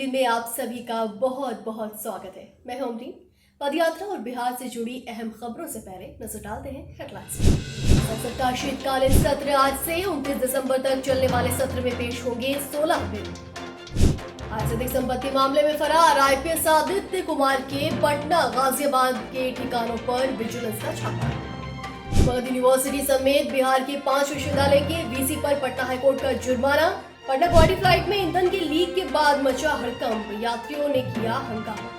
में आप सभी का बहुत बहुत स्वागत है। मैं हूं अमरीन। पदयात्रा और बिहार से जुड़ी अहम खबरों से पहले नजर डालते हैं हेडलाइंस। संसद का शीतकालीन सत्र आज से 29 दिसंबर तक चलने वाले सत्र में पेश होंगे 16 बिल। आर्थिक संपत्ति मामले में फरार आईपीएस आदित्य कुमार के पटना गाजियाबाद के ठिकानों पर विजिलेंस का छापा। मगध यूनिवर्सिटी समेत बिहार के 5 विश्वविद्यालय के वीसी पर पटना हाईकोर्ट का जुर्माना। पटना गुवाहाटी फ्लाइट में ईंधन के लीक के बाद मचा हड़कंप, यात्रियों ने किया हंगामा।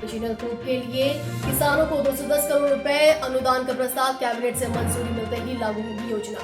रीजनल ग्रुप के लिए किसानों को 210 करोड़ रुपए अनुदान का प्रस्ताव, कैबिनेट से मंजूरी मिलते ही लागू होगी योजना।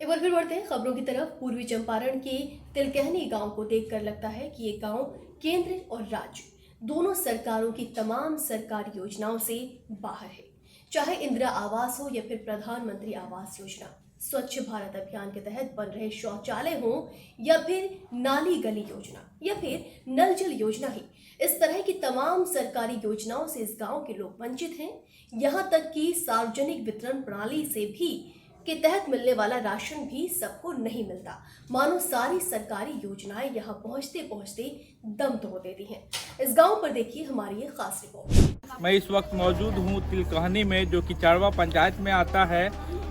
एक बार फिर बढ़ते हैं खबरों की तरफ। पूर्वी चंपारण के तिलकहनी गांव को देखकर लगता है कि ये गांव केंद्र और राज्य दोनों सरकारों की तमाम सरकारी योजनाओं से बाहर है। चाहे इंदिरा आवास हो या फिर प्रधानमंत्री आवास योजना, स्वच्छ भारत अभियान के तहत बन रहे शौचालय हो या फिर नाली गली योजना या फिर नल जल योजना ही, इस तरह की तमाम सरकारी योजनाओं से इस गांव के लोग वंचित हैं। यहां तक कि सार्वजनिक वितरण प्रणाली से भी के तहत मिलने वाला राशन भी सबको नहीं मिलता। मानो सारी सरकारी योजनाएं यहां पहुंचते पहुंचते दम तोड़ देती हैं। इस गांव पर देखिए हमारी ये खास रिपोर्ट। मैं इस वक्त मौजूद हूं तिलकहनी में, जो कि चारवा पंचायत में आता है,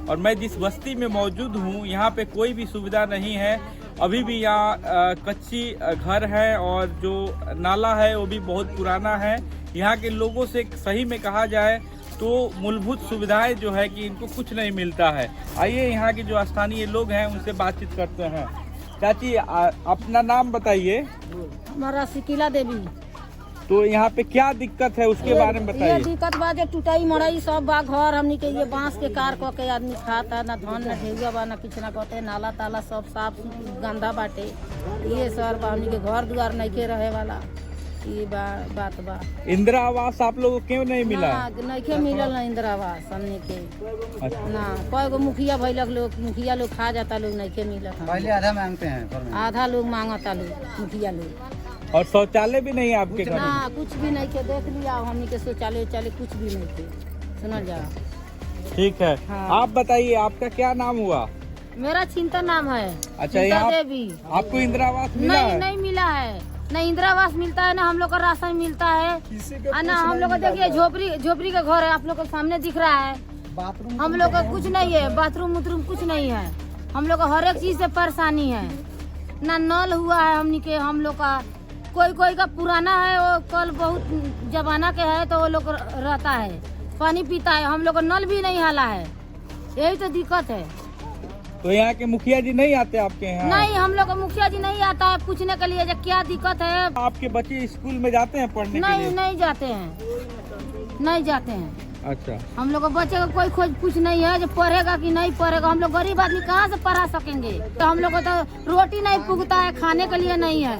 और मैं जिस बस्ती में मौजूद हूं यहाँ पे कोई भी सुविधा नहीं है। अभी भी यहाँ कच्ची घर है और जो नाला है वो भी बहुत पुराना है। यहाँ के लोगों से सही में कहा जाए तो मूलभूत सुविधाएं जो है कि इनको कुछ नहीं मिलता है। आइए यहाँ के जो स्थानीय लोग हैं उनसे बातचीत करते हैं। चाची, अपना नाम बताइए। हमारा सिकिला देवी। तो यहाँ पे क्या दिक्कत है उसके बारे में बताइए। ये दिक्कत बा जो टूटाई मड़ाई सब बा, घर हमनी के ये बांस के कार क के आदमी खाता, ना धान ना ढेउआ बा, ना कुछ ना कहते, नाला ताला सब साफ गंदा बाटे। ये सर बा, हमनी के घर दुआर नहीं के रहे वाला ये बात बा। इंदिरा आवास आप लोगों को क्यों नहीं मिला? नहीं के मिलल ना इंदिरा आवास हमनी के। अच्छा। ना कोई गो मुखिया भैलक लोग, मुखिया लोग खा जाता, लोग नहीं के मिलत। पहले आधा मांगते हैं, आधा लोग मांगता, लोग मुखिया लोग। और शौचालय भी नहीं आपके घर? ना कुछ भी नहीं के, देख लिया हमनी के शौचालय उचालय कुछ भी नहीं के, सुनल जा। ठीक है। हाँ। आप बताइए आपका क्या नाम हुआ? मेरा चिंता नाम है। अच्छा, यहाँ देवी। आपको इंदिरा आवास मिला है? नहीं मिला है, न इंदिरा आवास मिलता है, ना हम लोग का राशन मिलता है, ना हम लोग का देखिए झोपड़ी का घर है, आप लोग को सामने दिख रहा है। हम लोग का कुछ नहीं है, बाथरूम उथरूम कुछ नहीं है। हम लोग का हर एक चीज से परेशानी है। ना नल हुआ है हमनी के, हम लोग का कोई का पुराना है, वो कल बहुत जमाना के है तो वो लोग रहता है, पानी पीता है। हम लोग का नल भी नहीं हाला है, यही तो दिक्कत है। तो यहाँ के मुखिया जी नहीं आते आपके यहाँ? नहीं, हम लोग का मुखिया जी नहीं आता है पूछने के लिए क्या दिक्कत है। आपके बच्चे स्कूल में जाते हैं पढ़ने के लिए? नहीं जाते हैं, नहीं जाते हैं। अच्छा। हम लोग का बच्चे का कोई खोज पूछ नहीं है जो पढ़ेगा कि नहीं पढ़ेगा। हम लोग गरीब आदमी कहाँ से पढ़ा सकेंगे? तो हम लोग को तो रोटी नहीं पुगता है, खाने के लिए नहीं है,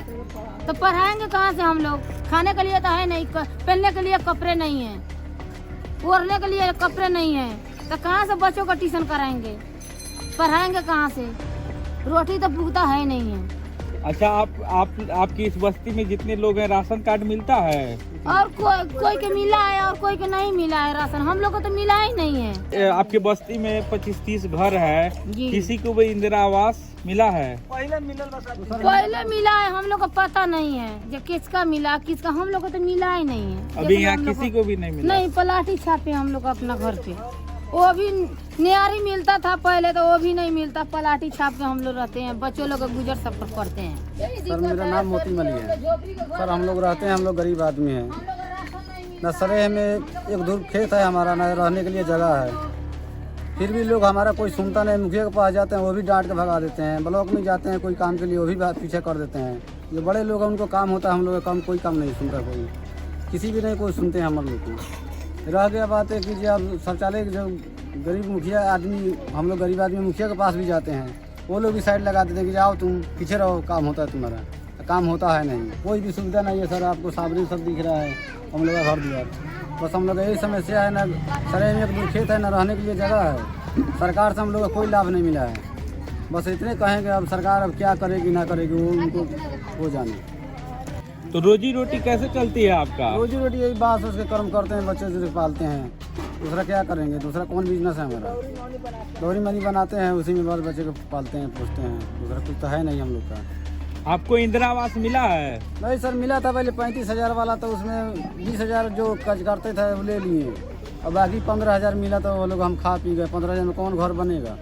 तो पढ़ाएंगे कहाँ से? हम लोग खाने के लिए तो है नहीं, पहनने के लिए कपड़े नहीं है, ओढ़ने के लिए कपड़े नहीं है, तो कहाँ से बच्चों का ट्यूशन कराएंगे? पढ़ाएंगे कहाँ से? रोटी तो पुगता है नहीं है। अच्छा, आपकी इस बस्ती में जितने लोग हैं राशन कार्ड मिलता है? और कोई के मिला है और कोई के नहीं मिला है राशन। हम लोग को तो मिला ही नहीं है। आपके बस्ती में 25-30 घर है, किसी को भी इंदिरा आवास मिला है? पहले मिला है, हम लोग को पता नहीं है जो किसका मिला किसका, हम लोग को तो मिला ही नहीं है। अभी यहाँ किसी को भी नहीं मिला? नहीं, पलाटी छापे हम लोग अपना घर पे, वो भी न्यारी मिलता था पहले, तो वो भी नहीं मिलता। पलाटी छाप के हम लोग रहते हैं, बच्चों लोग गुजर सफर करते हैं। सर मेरा नाम मोती मली है। सर हम लोग रहते हैं, हम लोग गरीब आदमी हैं। न सरेह में एक दूर खेत है हमारा, न रहने के लिए जगह है, फिर भी लोग हमारा कोई सुनता नहीं। मुखिया के पास जाते हैं, वो भी डांट के भगा देते हैं। ब्लॉक में जाते हैं कोई काम के लिए, वो भी पीछे कर देते हैं। जो बड़े लोग हैं उनको काम होता है, हम लोग का काम कोई काम नहीं सुनता, कोई किसी भी नहीं कोई सुनते हैं हम लोग को। रह गया बात है कि जब शौचालय जो गरीब मुखिया आदमी, हम लोग गरीब आदमी मुखिया के पास भी जाते हैं, वो लोग भी साइड लगा देते हैं कि जाओ तुम पीछे रहो, काम होता है तुम्हारा। काम होता है नहीं, कोई भी सुविधा नहीं है। सर आपको साबरी सब दिख रहा है हम लोग का घर द्वार, बस हम लोग यही समस्या है। ना सरे में एक दूर खेत है, ना रहने के लिए जगह है। सरकार से हम लोग का कोई लाभ नहीं मिला है। बस इतने कहेंगे, अब सरकार अब क्या करेगी ना करेगी वो उनको वो जाने। तो रोजी रोटी कैसे चलती है आपका? रोजी रोटी यही बात उसके कर्म करते हैं, बच्चे से पालते हैं, दूसरा क्या करेंगे? दूसरा कौन बिजनेस है हमारा? दोहरी मनी बनाते हैं, उसी में बाल बच्चे को पालते हैं पोसते हैं, दूसरा कुछ तो है नहीं हम लोग का। आपको इंदिरा आवास मिला है? नहीं सर, मिला था पहले 35,000 वाला, तो उसमें 20,000 जो कर्ज करते थे वो ले लिए, और बाकी 15,000 मिला, तो वो लोग हम खा पी गए। 15,000 में कौन घर बनेगा?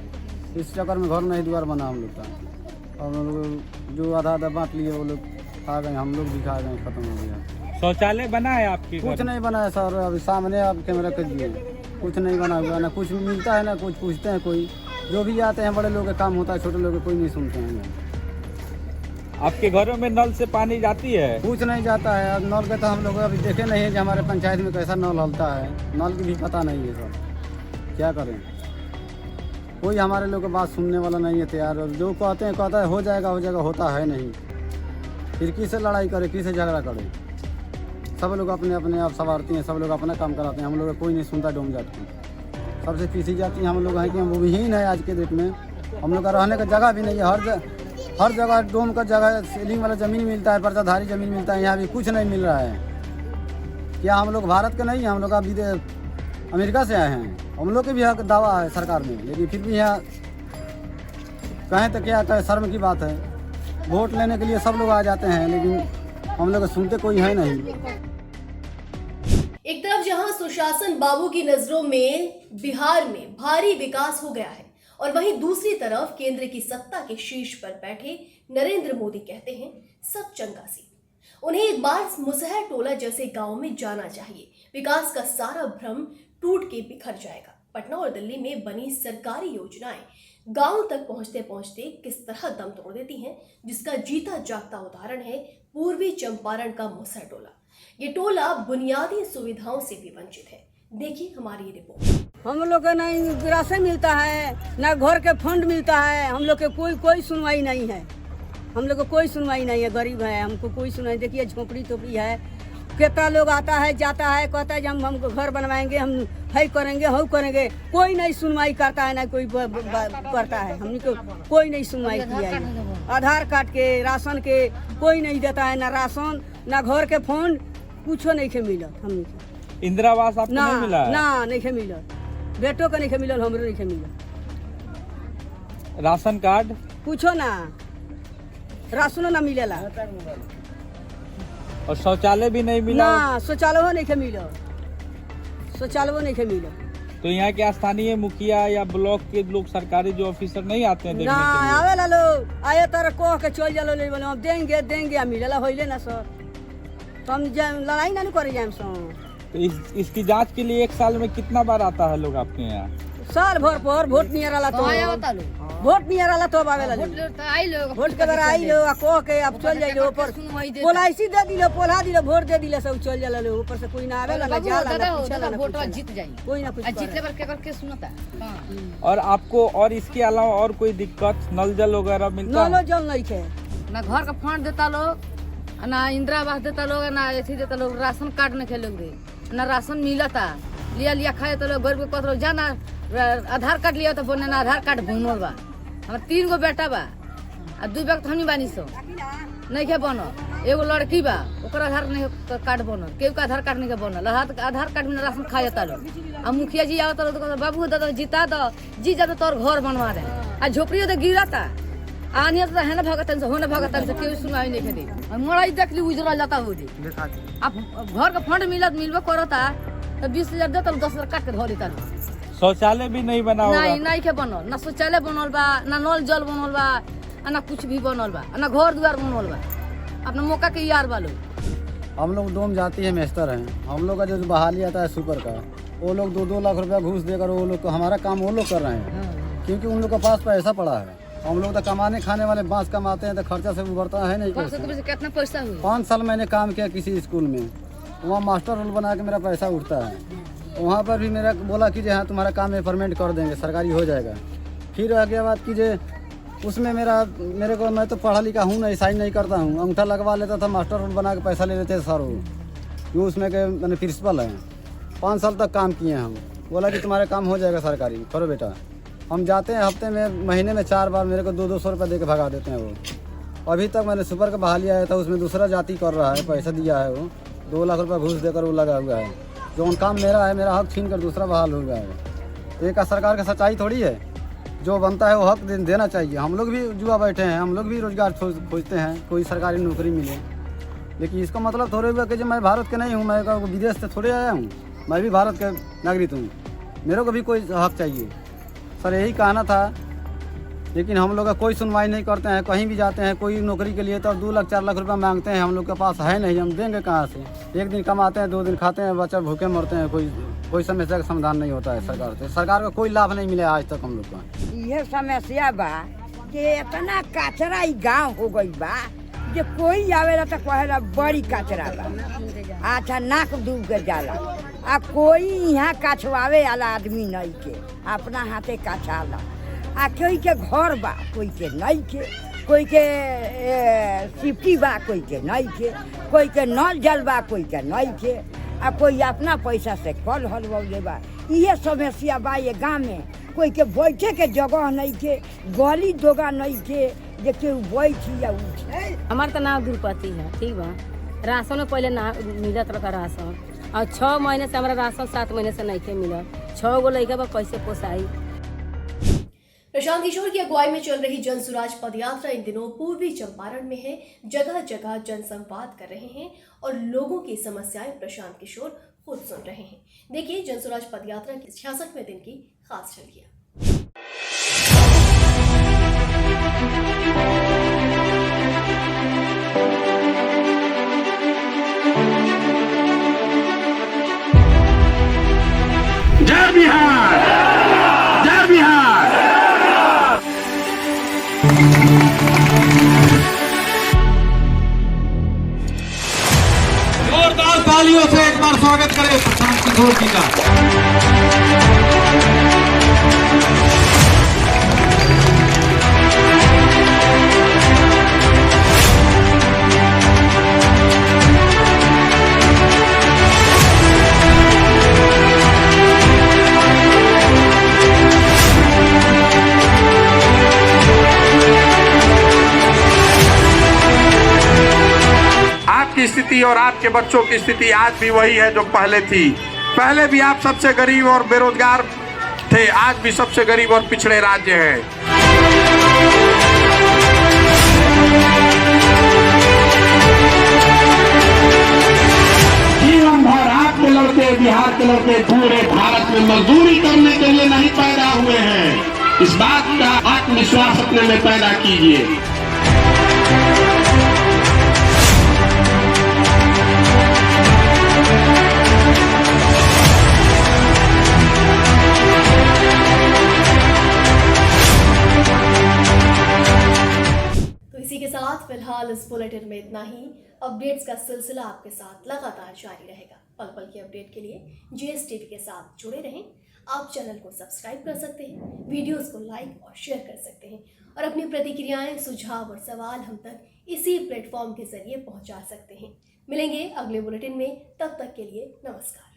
इस चक्कर में घर नहीं द्वार बना हम लोग का, और लोग जो आधा आधा बांट लिए वो लोग खा गए, हम लोग भी खा गए, खत्म हो गया। शौचालय बना है आपके घर? कुछ नहीं बना है सर, अभी सामने आप कैमरा कर दिए, कुछ नहीं बना हुआ, ना कुछ मिलता है ना कुछ पूछते हैं कोई। जो भी आते हैं बड़े लोग का काम होता है, छोटे लोग कोई नहीं सुनते हैं। आपके घरों में नल से पानी जाती है? कुछ नहीं जाता है। अब नल का तो हम लोग अभी देखे नहीं है कि हमारे पंचायत में कैसा नल हलता है, नल की भी पता नहीं है सर, क्या करें। कोई हमारे लोग की बात सुनने वाला नहीं है तैयार। जो कहते हैं कहता है हो जाएगा, होता है नहीं। फिर किससे लड़ाई करे, किससे झगड़ा करे? सब लोग अपने अपने आप संवारती हैं, सब लोग अपना काम कराते हैं, हम लोग कोई नहीं सुनता। डूम जाती है, सबसे पीछी जाती है हम लोग हैं कि हम विहीन है आज के डेट में। हम लोग का रहने का जगह भी नहीं है, हर जगह डोम का जगह सीलिंग वाला ज़मीन मिलता है, पर्दाधारी ज़मीन मिलता है, यहाँ भी कुछ नहीं मिल रहा है। क्या हम लोग भारत के नहीं हैं? हम लोग अभी अमेरिका से आए हैं, हम लोग के भी हक दावा है सरकार में, लेकिन फिर भी यहाँ कहें तो क्या कहें, शर्म की बात है। वोट लेने के लिए सब लोग आ जाते हैं, लेकिन हम लोग सुनते कोई है नहीं। एक तरफ जहां सुशासन बाबू की नजरों में बिहार में भारी विकास हो गया है, और वहीं दूसरी तरफ केंद्र की सत्ता के शीर्ष पर बैठे नरेंद्र मोदी कहते हैं सब चंगा सी। उन्हें एक बार मुसहर टोला जैसे गांव में जाना चाहिए, विकास का सारा भ्रम टूट के बिखर जाएगा। पटना और दिल्ली में बनी सरकारी योजनाएं गांव तक पहुंचते पहुंचते किस तरह दम तोड़ देती हैं, जिसका जीता जागता उदाहरण है पूर्वी चंपारण का मुसहर टोला। ये टोला बुनियादी सुविधाओं से भी वंचित है। देखिए हमारी ये रिपोर्ट। हम लोग को ना राशन मिलता है, ना घर के फंड मिलता है, हम लोग के कोई सुनवाई नहीं है। हम लोग को कोई सुनवाई नहीं है, गरीब है, हमको कोई सुनवाई। देखिए झोपड़ी तोपड़ी है, कितना लोग आता है जाता है, कहता है जब हम घर बनवाएंगे, हम है करेंगे, हो करेंगे, कोई नहीं सुनवाई करता है, ना कोई करता है। हमने को कोई नहीं सुनवाई किया है। आधार कार्ड के, राशन के कोई नहीं देता है, ना राशन ना घर के फंड, कुछ नहीं के मिला। हमने इंदिरा आवास आपको नहीं मिला है? ना नहीं के मिला, बेटो का नहीं के मिला, हमरो नहीं के मिला। राशन कार्ड पूछो ना, राशनो ना मिलेला, और शौचालय भी नहीं मिला? ना शौचालय नहीं के मिला, शौचालय नहीं के मिला। तो यहाँ के स्थानीय मुखिया या ब्लॉक के लोग, सरकारी जो ऑफिसर नहीं आते हैं देखने ना के लिए? आवेला लोग, आए तर कह के चल जालो, ले बोलो देंगे, मिलेला होइले ना सर, तो हम लड़ाई ना करे जाए सर। तो इसकी जांच के लिए एक साल में कितना बार आता है लोग आपके यहाँ? साल भर पर वोट नहीं आला तो वोट नहीं आला तो आवेला वोट के बार आई लो, कह के अब चल जाइलो, ऊपर पोलाइसी दे दिलो, पोला दिलो, वोट दे दिलो, सब चल जाला लो, ऊपर से कोई ना आवेला ना जाला, वोट जीत जाई, कोई ना कुछ जीतले पर के सुनता। और आपको और इसके अलावा और कोई दिक्कत, नल जल वगैरह मिलता नलो है? जल नहीं है ना, घर का फंड देता लोग, ना इंदिरा आवास देता लोग, ना ऐसी देता लोग, राशन कार्ड नहीं खेलोग दे, ना राशन मिलता, लिया खाए तो लोग गरीब को कहते जाना आधार कार्ड लिया तो बोलने ना आधार कार्ड बनल बा। हमारे 3 गो बेटा बा, आ 2 व्यक्ति हम ही बानी सो नहीं के बनल, एगो लड़की बा, ओकर आधार नहीं कार्ड बनल, केहू का आधार कार्ड नहीं के बनल, आधार कार्ड में राशन खा जाता लोग। आ मुखिया जी आवता लोग तो बाबू दादा जीता दो, जी जाता तोर घर बनवा दे, आ झोपड़ी तो गिराता, आने तो है ना भगतन से, होने भगतन से केहू सुनवाई नहीं करे। मोड़ा देख ली उजरल जाता हो जी, अब घर का फंड मिलबो करता तो 20,000 देता, 10,000 काट के धो देता। शौचालय भी नहीं बना होगा? नहीं के बनल, ना शौचालय बनल बा, ना नल जल बनल बा, ना कुछ भी बनल बा, ना घर द्वार बनल बा। अपना मौका के यार वालों, हम लोग डोम जाती है मेस्टर हैं, हम लोग का जो बहाली आता है सुपर का, वो लोग 2-2 लाख रुपया घूस देकर वो लोग हमारा काम वो लोग कर रहे हैं, क्योंकि उन लोग के पास पैसा पड़ा है। हम लोग तो कमाने खाने वाले बांस कमाते हैं, तो खर्चा से उभरता है नहीं। कितना पैसा हुआ? 5 साल मैंने काम किया किसी स्कूल में, वहाँ मास्टर रोल बना के मेरा पैसा उठता है। वहाँ पर भी मेरा बोला कि हाँ तुम्हारा काम पेमेंट कर देंगे, सरकारी हो जाएगा। फिर आगे बात कीजिए, उसमें मेरे को, मैं तो पढ़ा लिखा हूँ नहीं, साइन नहीं करता हूँ, अंगूठा लगवा लेता था, मास्टर रोल बना के पैसा ले लेते सर वो उसमें के मैंने प्रिंसिपल हैं। 5 साल तक काम किए हम, बोला कि तुम्हारा काम हो जाएगा सरकारी, करो बेटा। हम जाते हैं हफ्ते में, महीने में 4 बार, मेरे को 200-200 रुपये दे के भगा देते हैं वो। अभी तक मैंने सुपर का बहाली आया था, उसमें दूसरा जाति कर रहा है, पैसा दिया है वो, 2 लाख रुपये घूस देकर वो लगा हुआ है। जो काम मेरा है, मेरा हक छीन कर दूसरा बहाल हो गया है। एक सरकार का सच्चाई थोड़ी है। जो बनता है वो हक देना चाहिए। हम लोग भी जुआ बैठे हैं, हम लोग भी रोजगार खोजते हैं, कोई सरकारी नौकरी मिले। लेकिन इसका मतलब थोड़े हुआ कि जो मैं भारत के नहीं हूँ, मैं विदेश से थोड़े आया हूँ, मैं भी भारत का नागरिक हूँ, मेरे को भी कोई हक चाहिए। सर यही कहना था। लेकिन हम लोग का कोई सुनवाई नहीं करते हैं। कहीं भी जाते हैं कोई नौकरी के लिए तो 2 लाख 4 लाख रुपया मांगते हैं। हम लोग के पास है नहीं, हम देंगे कहाँ से? एक दिन कमाते हैं, 2 दिन खाते हैं, बच्चा भूखे मरते हैं। कोई समस्या का समाधान नहीं होता है सरकार से। सरकार का कोई लाभ नहीं मिला आज तक हम लोग का। यह समस्या बा कि इतना कचरा ई गांव हो गई बा जे कोई आवेला तो कहेला बड़ी कचरा बा। अच्छा नाक डूब के जाला आ कोई यहाँ कछवावे वाला आदमी नहीं के, अपना हाथे कछाला। आ कोई के घर बा, कोई के नहीं के, कोई के सिफ्टी बा, कोई के नहीं के, कोई के नल जल बा, कोई के नहीं के, आ कोई अपना पैसा से कल हलवले बा। ये समस्या बा ये गाँव में। कोई के बैठे के जगह नहीं के, गली दोगा नहीं के जे केहू बैठी या उठे। हमार तो नाम द्रुपति है, ठीक बा। राशन में पहले ना मिलत रहता राशन, और 6 महीने से हमारा राशन 7 महीने से नहीं के मिलत। 6 गो लड़का बा कैसे पोसाई। प्रशांत किशोर की अगुवाई में चल रही जन सुराज पदयात्रा इन दिनों पूर्वी चंपारण में है। जगह जगह जनसंवाद कर रहे हैं और लोगों की समस्याएं प्रशांत किशोर खुद सुन रहे हैं। देखिए जन सुराज पदयात्रा के 66वें दिन की खास झलकियां। जय बिहार, जय बिहार। जोरदार तालियों से एक बार स्वागत करें प्रशांत किशोर जी का। आपकी स्थिति और आपके बच्चों की स्थिति आज भी वही है जो पहले थी। पहले भी आप सबसे गरीब और बेरोजगार थे, आज भी सबसे गरीब और पिछड़े राज्य है। जीवन भर आपके लड़के, बिहार के लड़के पूरे भारत में मजदूरी करने के लिए नहीं पैदा हुए हैं। इस बात का आत्मविश्वास अपने में पैदा कीजिए। फिलहाल इस बुलेटिन में इतना ही। अपडेट्स का सिलसिला आपके साथ लगातार जारी रहेगा। पल पल के अपडेट के लिए GSTV के साथ जुड़े रहें। आप चैनल को सब्सक्राइब कर सकते हैं, वीडियोस को लाइक और शेयर कर सकते हैं और अपनी प्रतिक्रियाएं, सुझाव और सवाल हम तक इसी प्लेटफॉर्म के जरिए पहुंचा सकते हैं। मिलेंगे अगले बुलेटिन में, तब तक के लिए नमस्कार।